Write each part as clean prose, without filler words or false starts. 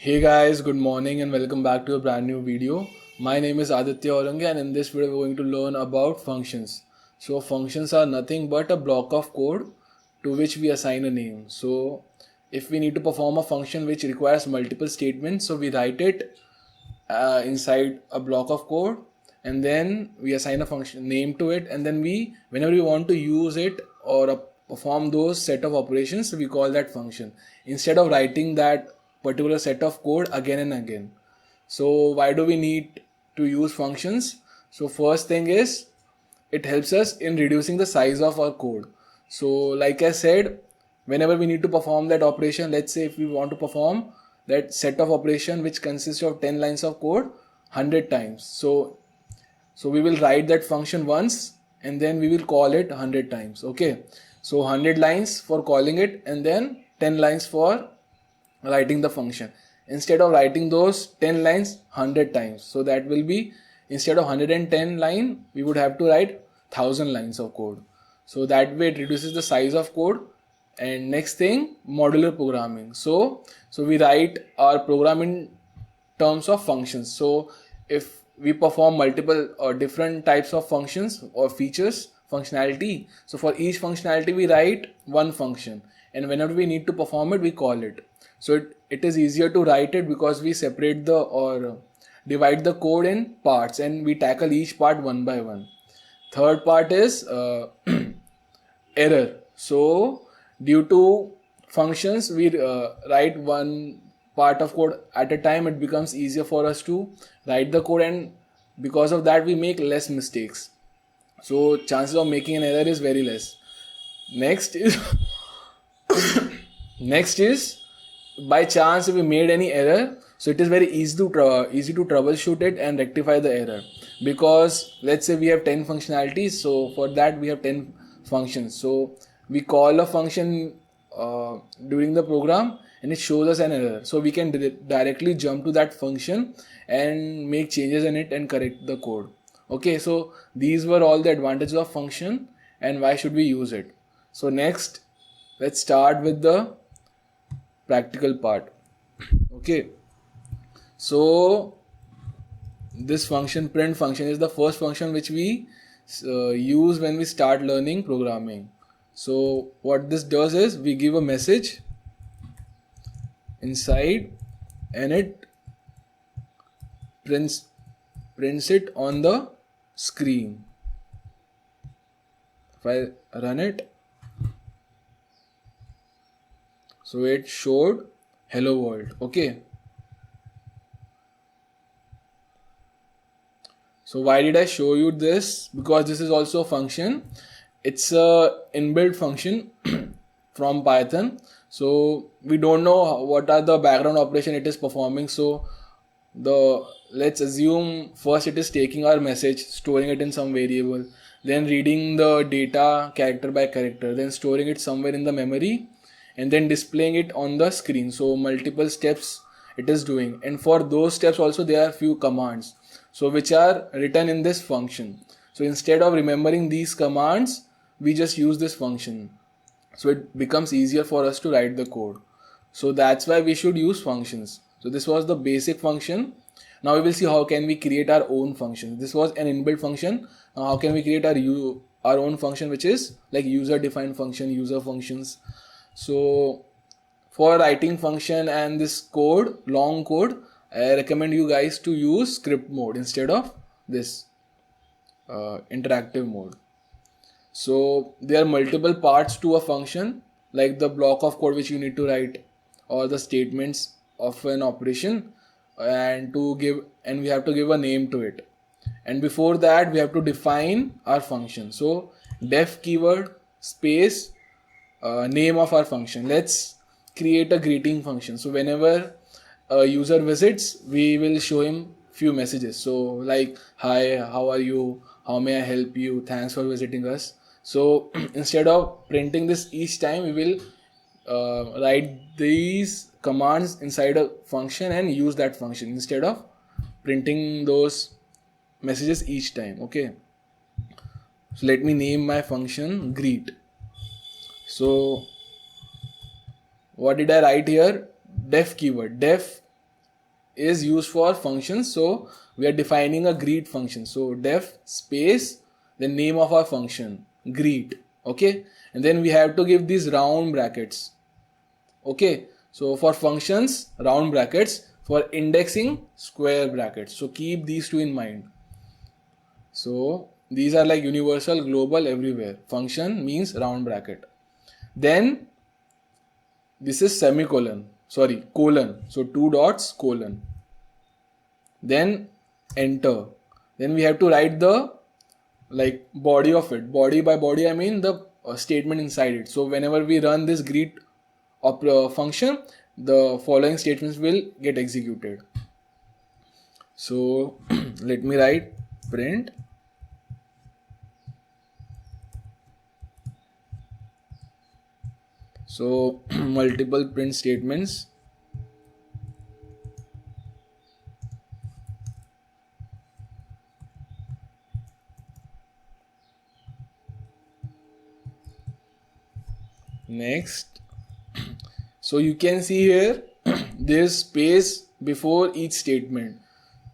Hey guys, good morning and welcome back to a brand new video. My name is Aditya Orange and in this video we're going to learn about functions. So functions are nothing but a block of code to which we assign a name. So if we need to perform a function which requires multiple statements, so we write it inside a block of code and then we assign a function name to it, and then whenever we want to use it or perform those set of operations, we call that function instead of writing that particular set of code again and again. So why do we need to use functions? So first thing is it helps us in reducing the size of our code. So like I said, whenever we need to perform that operation, let's say if we want to perform that set of operation which consists of 10 lines of code 100 times, so we will write that function once and then we will call it 100 times. Okay, so 100 lines for calling it and then 10 lines for writing the function. Instead of writing those 10 lines 100 times, so that will be, instead of 110 line we would have to write 1000 lines of code. So that way it reduces the size of code. And next thing, modular programming. So we write our program in terms of functions. So if we perform multiple or different types of functions or features, functionality, so for each functionality we write one function, and whenever we need to perform it we call it. So it is easier to write it because we separate or divide the code in parts and we tackle each part one by one. Third part is error. So due to functions we write one part of code at a time, it becomes easier for us to write the code, and because of that we make less mistakes. So chances of making an error is very less. Next is by chance if we made any error, so it is very easy to troubleshoot it and rectify the error, because let's say we have 10 functionalities, so for that we have 10 functions. So we call a function during the program and it shows us an error, so we can directly jump to that function and make changes in it and correct the code. Okay, so these were all the advantages of function and why should we use it. So next, let's start with the practical part. Okay, so this function, print function, is the first function which we use when we start learning programming. So what this does is we give a message inside and it prints it on the screen. If I run it, so it showed hello world. Okay, so why did I show you this? Because this is also a function. It's a inbuilt function from Python. So we don't know what are the background operation it is performing. So let's assume first it is taking our message, storing it in some variable, then reading the data character by character, then storing it somewhere in the memory, and then displaying it on the screen. So multiple steps it is doing, and for those steps also there are few commands, so which are written in this function. So instead of remembering these commands, we just use this function, so it becomes easier for us to write the code. So that's why we should use functions. So this was the basic function. Now we will see how can we create our own function. This was an inbuilt function. Now how can we create our own function, which is like user defined function, user functions. So for writing function and this code, long code, I recommend you guys to use script mode instead of this interactive mode. So there are multiple parts to a function, like the block of code which you need to write or the statements of an operation, and we have to give a name to it. And before that we have to define our function. So def keyword space name of our function. Let's create a greeting function. So whenever a user visits, we will show him few messages. So like, hi, how are you? How may I help you? Thanks for visiting us. So instead of printing this each time, we will write these commands inside a function and use that function instead of printing those messages each time. Okay, so let me name my function greet. So what did I write here? Def keyword. Def is used for functions, so we are defining a greet function. So def space the name of our function, greet. Okay, and then we have to give these round brackets. Okay, so for functions, round brackets, for indexing, square brackets. So keep these two in mind. So these are like universal, global, everywhere. Function means round bracket. Then this is semicolon, sorry, colon. So 2 dots, colon. Then enter. Then we have to write the like body of it. Body by body I mean the statement inside it. So whenever we run this greet function, the following statements will get executed. So let me write print so multiple print statements. Next, so you can see here there's space before each statement,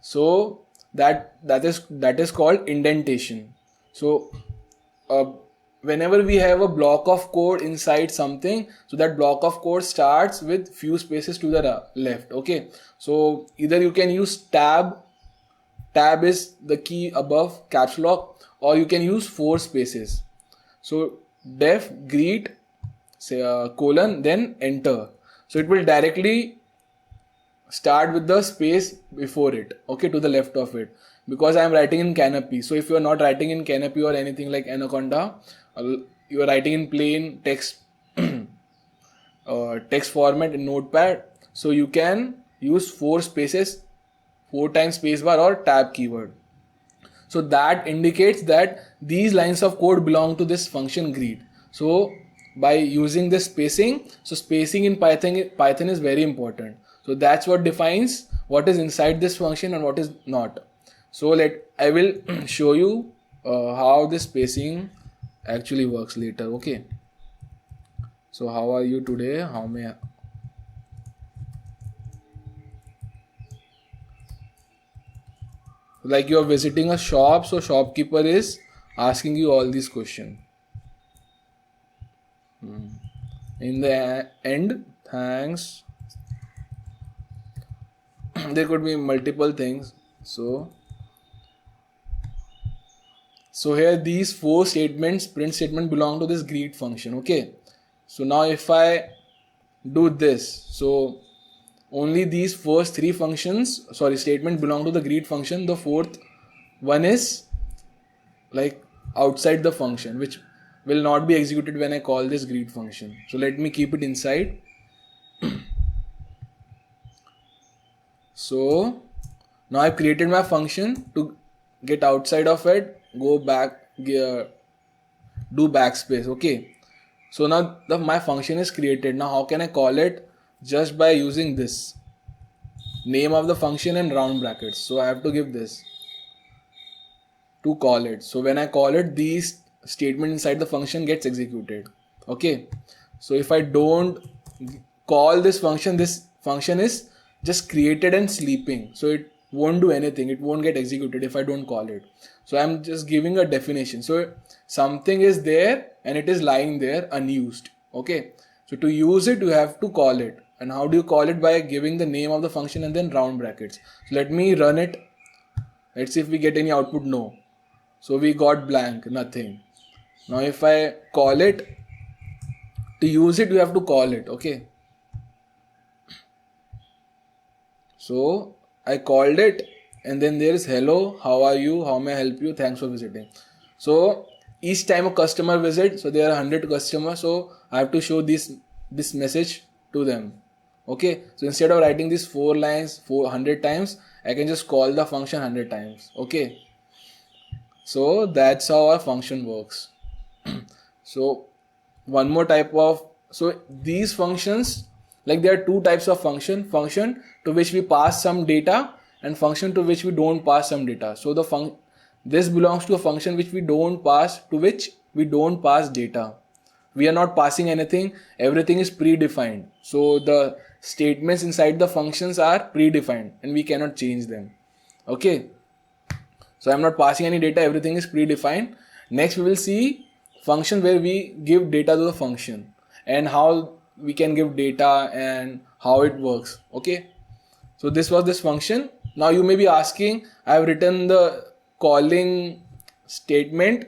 so that is called indentation. So whenever we have a block of code inside something, so that block of code starts with few spaces to the left. Okay, so either you can use tab is the key above caps lock, or you can use 4 spaces. So def greet say colon then enter, so it will directly start with the space before it, okay, to the left of it, because I am writing in canopy. So if you are not writing in canopy or anything like anaconda, you are writing in plain text text format in notepad, so you can use 4 spaces, 4 times spacebar or tab keyword. So that indicates that these lines of code belong to this function greet. So by using this spacing, so spacing in Python is very important. So that's what defines what is inside this function and what is not. So I will show you how this spacing actually works later. Okay, so how are you today? How may I... like you are visiting a shop, so shopkeeper is asking you all these questions. In the end, thanks. There could be multiple things. So here these 4 statements, print statement, belong to this greet function. Okay, so now if I do this, so only these first 3 statements belong to the greet function. The 4th one is like outside the function, which will not be executed when I call this greet function. So let me keep it inside. So now I've created my function. To get outside of it, go back, do backspace. Okay, so now my function is created. Now how can I call it? Just by using this name of the function and round brackets. So I have to give this to call it. So when I call it, these statement inside the function gets executed. Okay, so if I don't call this function is just created and sleeping, so it won't do anything, it won't get executed if I don't call it. So I'm just giving a definition. So something is there and it is lying there unused. Okay, so to use it you have to call it. And how do you call it? By giving the name of the function and then round brackets. So let me run it. Let's see if we get any output. No, so we got blank, nothing. Now if I call it, to use it you have to call it. Okay, so I called it and then there is hello, how are you, how may I help you, thanks for visiting. So each time a customer visits, so there are 100 customers, so I have to show this message to them. Okay, so instead of writing these 4 lines 400 times, I can just call the function 100 times. Okay, so that's how our function works. So one more type of, so these functions, like there are 2 types of function to which we pass some data and function to which we don't pass some data. So this belongs to a function which we don't pass, to which we don't pass data. We are not passing anything, everything is predefined. So the statements inside the functions are predefined and we cannot change them. Okay, so I'm not passing any data, everything is predefined. Next we will see function where we give data to the function and how we can give data and how it works. Okay, so this was this function. Now you may be asking, I have written the calling statement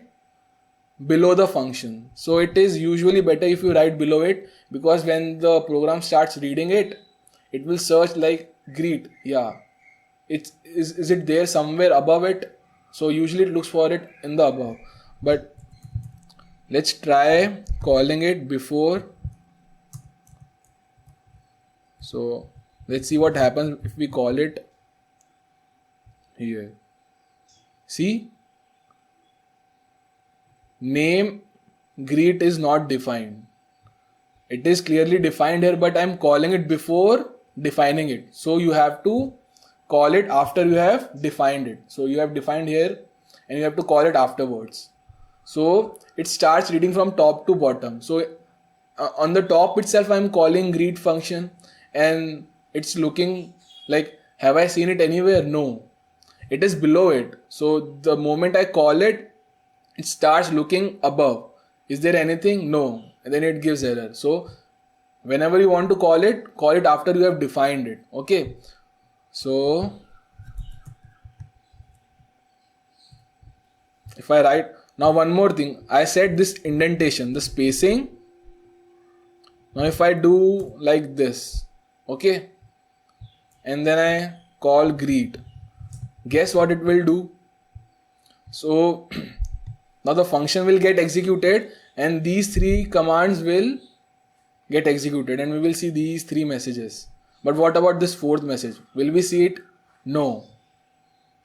below the function. So it is usually better if you write below it, because when the program starts reading it, it will search like greet. Yeah, is it there somewhere above it? So usually it looks for it in the above. But let's try calling it before. So let's see what happens if we call it here. See, name greet is not defined. It is clearly defined here, but I'm calling it before defining it. So you have to call it after you have defined it. So you have defined here and you have to call it afterwards. So it starts reading from top to bottom. So on the top itself I'm calling greet function and it's looking like, have I seen it anywhere? No, it is below it. So the moment I call it, it starts looking above. Is there anything? No. And then it gives error. So whenever you want to call it after you have defined it. Okay. So if I write, now one more thing, I said this indentation, the spacing. Now if I do like this, okay, and then I call greet, guess what it will do? So now the function will get executed and these three commands will get executed and we will see these three messages. But what about this fourth message? Will we see it? No.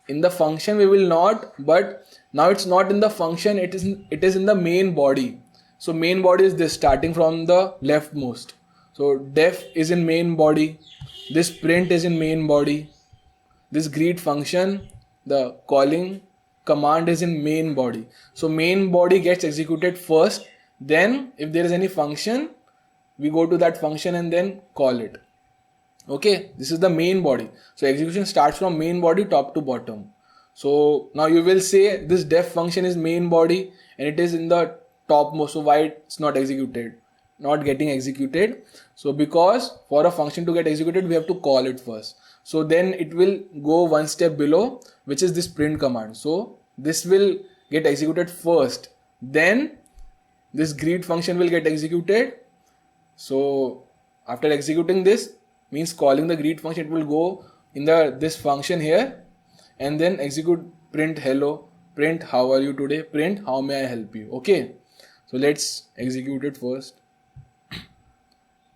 In the function we will not, but now it's not in the function, it is in the main body. So main body is this, starting from the leftmost. So def is in main body, this print is in main body, this greet function, the calling command is in main body. So main body gets executed first, then if there is any function, we go to that function and then call it. Okay, this is the main body. So execution starts from main body top to bottom. So now you will say this def function is main body and it is in the topmost. So why it's not executed, not getting executed? So because for a function to get executed, we have to call it first. So then it will go one step below, which is this print command. So this will get executed first, then this greet function will get executed. So after executing this, means calling the greet function, it will go in this function here and then execute print hello, print how are you today, print how may I help you. Okay, so let's execute it first.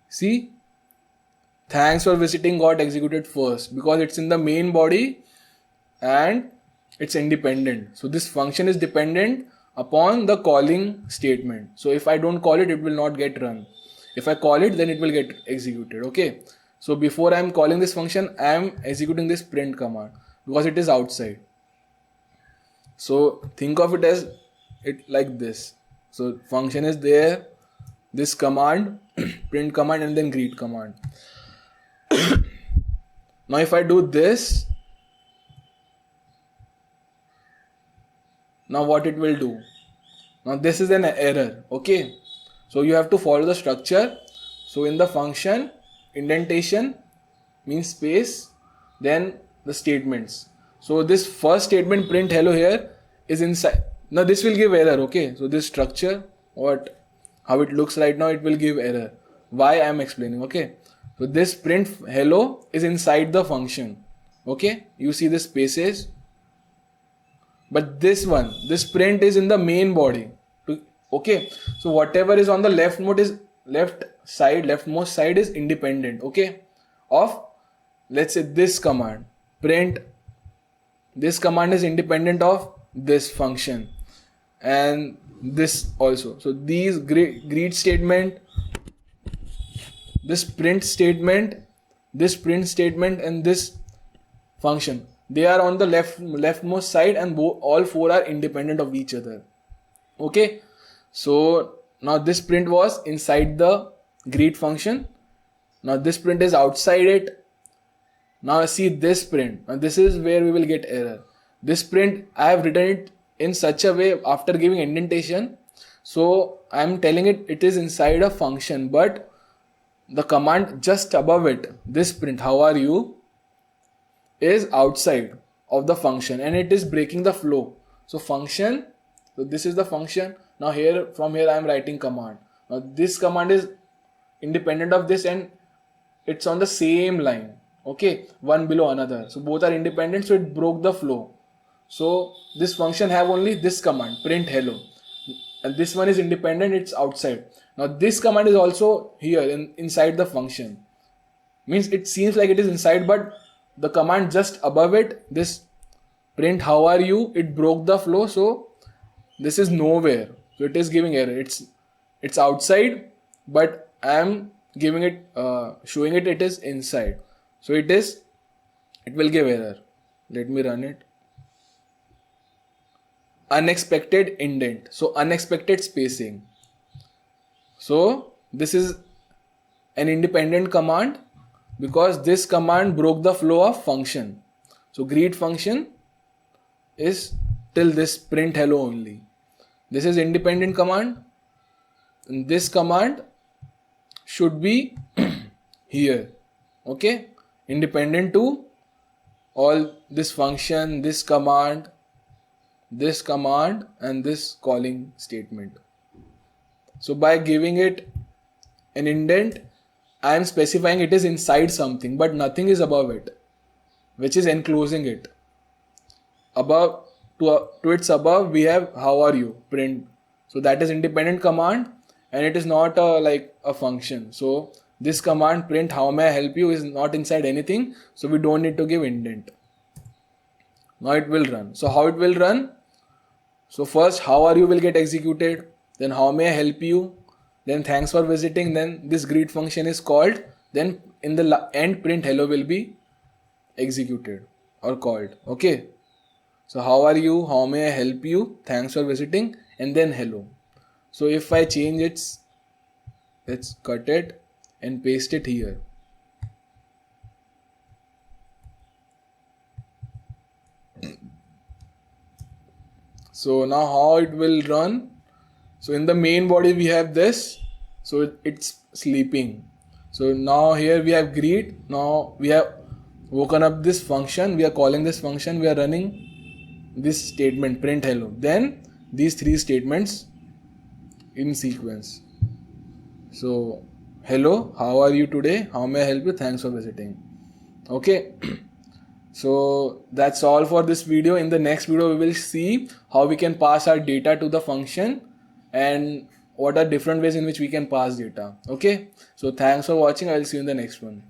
See, thanks for visiting got executed first because it's in the main body and it's independent. So this function is dependent upon the calling statement. So if I don't call it, it will not get run. If I call it, then it will get executed. Okay, so before I am calling this function, I am executing this print command because it is outside. So think of it as it like this. So function is there, this command, print command and then greet command. Now if I do this, now what it will do? Now this is an error. Okay, so you have to follow the structure. So in the function, indentation means space, then the statements. So this first statement print hello here is inside. Now this will give error. Okay, so this structure, how it looks right now, it will give error. Why I am explaining. Okay, so this print hello is inside the function. Okay, you see the spaces, but this one, this print is in the main body. Okay, so whatever is on the leftmost side is independent. Okay, of let's say this command, print. This command is independent of this function and this also. So these greet statement, this print statement, this print statement and this function, they are on the leftmost side and all four are independent of each other. Okay, so now this print was inside the greet function. Now this print is outside it. Now I see this print. And this is where we will get error. This print, I have written it in such a way after giving indentation. So I am telling it is inside a function, but the command just above it, this print, how are you, is outside of the function and it is breaking the flow. So function, so this is the function. Now here, from here I am writing command. Now this command is independent of this and it's on the same line. Okay, one below another. So both are independent, so it broke the flow. So this function have only this command, print hello. And this one is independent, it's outside. Now this command is also here inside the function. Means it seems like it is inside, but the command just above it, this print how are you, it broke the flow. So this is nowhere. So it is giving error. It's outside, but I am giving it, showing it is inside. So it will give error. Let me run it. Unexpected indent. So unexpected spacing. So this is an independent command because this command broke the flow of function. So greet function is till this print hello only. This is independent command. And this command should be here. Okay. Independent to all this function, this command, and this calling statement. So by giving it an indent, I am specifying it is inside something, but nothing is above it, which is enclosing it. Above, to its above, we have how are you, print. So that is independent command and it is not like a function. So this command print how may I help you is not inside anything. So we don't need to give indent. Now it will run. So how it will run? So first how are you will get executed. Then how may I help you. Then thanks for visiting. Then this greet function is called. Then in the end print hello will be executed or called. Okay. So how are you? How may I help you? Thanks for visiting. And then hello. So if I change its, let's cut it and paste it here. So now how it will run. So in the main body we have this. So it's sleeping. So now here we have greet. Now we have woken up this function. We are calling this function. We are running this statement print hello. Then these three statements in sequence. So hello, how are you today? How may I help you? Thanks for visiting. Okay. So that's all for this video. In the next video, we will see how we can pass our data to the function and what are different ways in which we can pass data. Okay. So thanks for watching. I will see you in the next one.